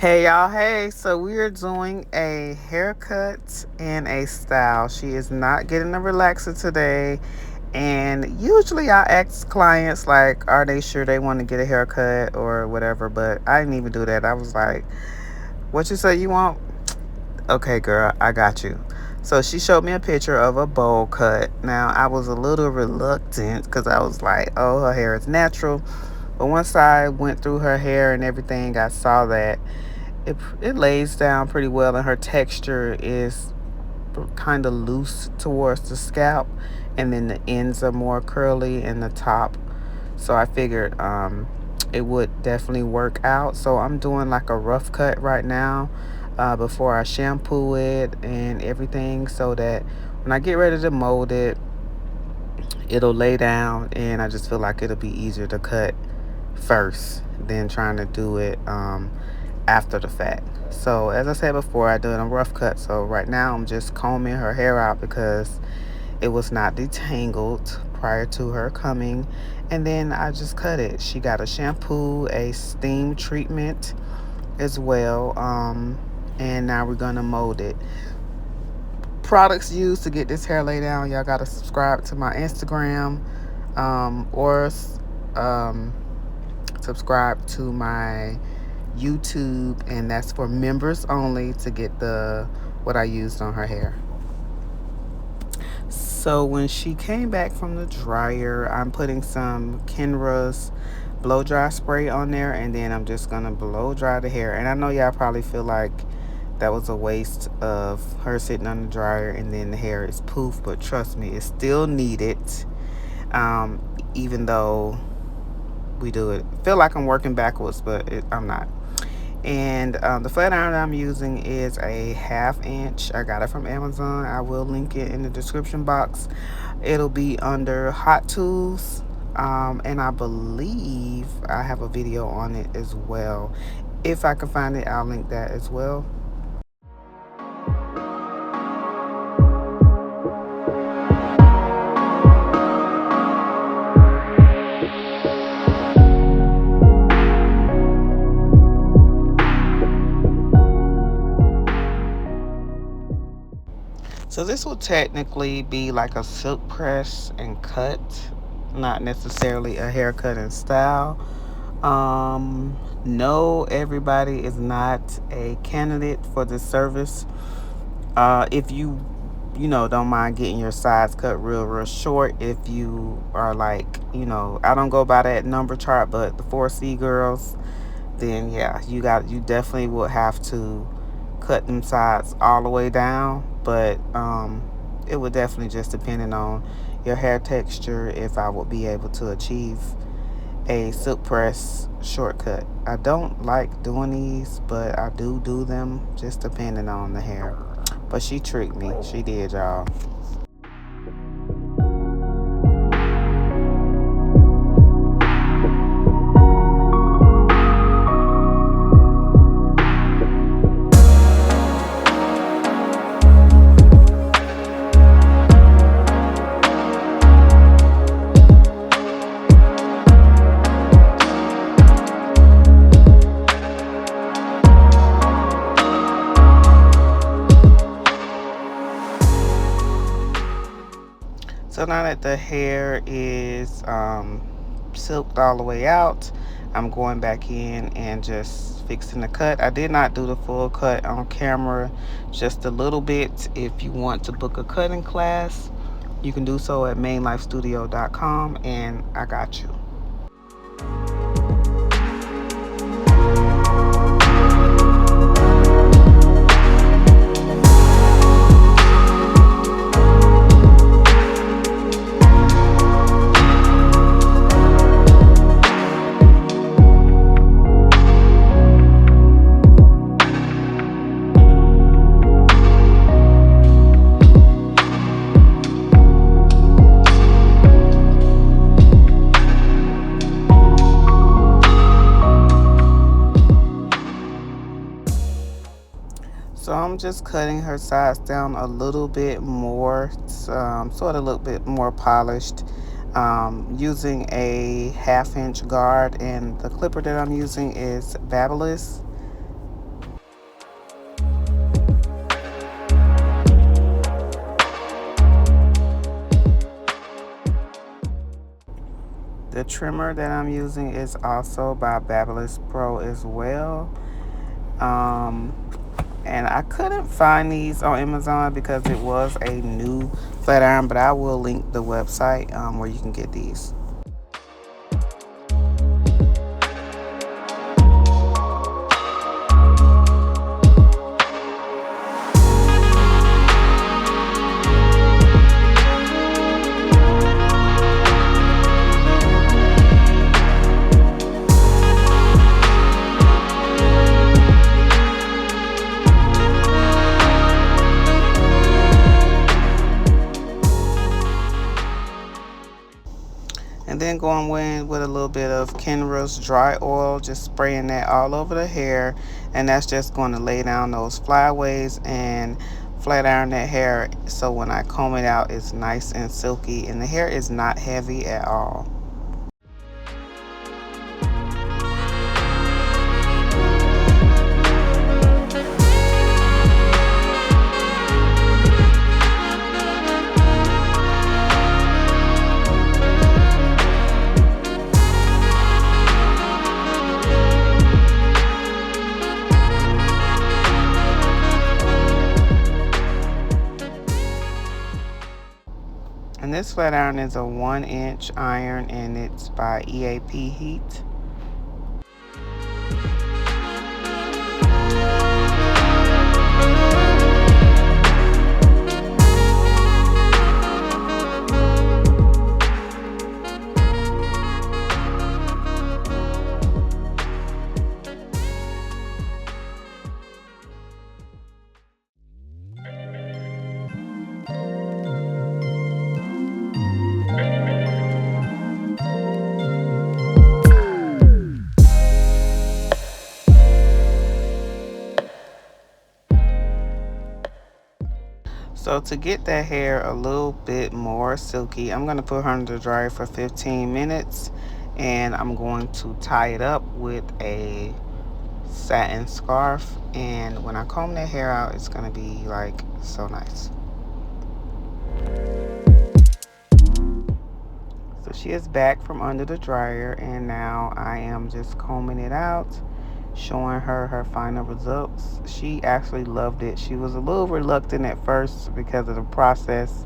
Hey y'all, hey. So we are doing a haircut and a style. She is not getting a relaxer today. And usually I ask clients like, are they sure they want to get a haircut or whatever, but I didn't even do that. I was like, what you say you want? Okay, girl, I got you. So she showed me a picture of a bowl cut. Now I was a little reluctant because I was like, oh, her hair is natural. But once I went through her hair and everything, I saw that it lays down pretty well, and her texture is kind of loose towards the scalp, and then the ends are more curly in the top. So I figured it would definitely work out. So I'm doing like a rough cut right now before I shampoo it and everything, so that when I get ready to mold it, it'll lay down, and I just feel like it'll be easier to cut first than trying to do it after the fact. So as I said before, I do it a rough cut. So right now I'm just combing her hair out because it was not detangled prior to her coming. And then I just cut it. She got a shampoo, a steam treatment as well. And now we're gonna mold it. Products used to get this hair laid down. Y'all gotta subscribe to my Instagram, or um, subscribe to my YouTube, and that's for members only to get the what I used on her hair. So when she came back from the dryer, I'm putting some Kenra's blow dry spray on there, and then I'm just gonna blow dry the hair. And I know y'all probably feel like that was a waste of her sitting on the dryer and then the hair is poof, but trust me, it's still needed. Even though we do it, feel like I'm working backwards, but I'm not. And the flat iron I'm using is a 1/2 inch. I got it from Amazon. I will link it in the description box. It'll be under Hot Tools. And I believe I have a video on it as well. If I can find it, I'll link that as well. So this will technically be like a silk press and cut, not necessarily a haircut and style. No, everybody is not a candidate for this service. If you don't mind getting your sides cut real short, if you are like, I don't go by that number chart, but the 4C girls, then yeah, you definitely would have to cut them sides all the way down. But it would definitely just depending on your hair texture if I would be able to achieve a silk press shortcut. I don't like doing these, but I do them just depending on the hair. But she tricked me. She did, y'all. So now that the hair is silked all the way out, I'm going back in and just fixing the cut. I did not do the full cut on camera, just a little bit. If you want to book a cutting class, you can do so at mainlifestudio.com, and I got you. So I'm just cutting her sides down a little bit more, sort of a little bit more polished, using a 1/2 inch guard, and the clipper that I'm using is Babyliss. The trimmer that I'm using is also by Babyliss Pro as well. Um, and I couldn't find these on Amazon because it was a new flat iron, but I will link the website where you can get these. And then going in with a little bit of Kenra's dry oil, just spraying that all over the hair. And that's just going to lay down those flyaways and flat iron that hair, so when I comb it out, it's nice and silky and the hair is not heavy at all. And this flat iron is a 1-inch iron, and it's by EAP Heat. So to get that hair a little bit more silky, I'm going to put her under the dryer for 15 minutes. And I'm going to tie it up with a satin scarf. And when I comb that hair out, it's going to be like so nice. So she is back from under the dryer, and now I am just combing it out, showing her her final results. She actually loved it. She was a little reluctant at first because of the process,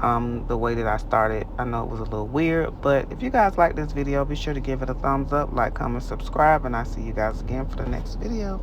the way that I started. I know it was a little weird, but if you guys like this video, be sure to give it a thumbs up, like, comment, subscribe, and I'll see you guys again for the next video.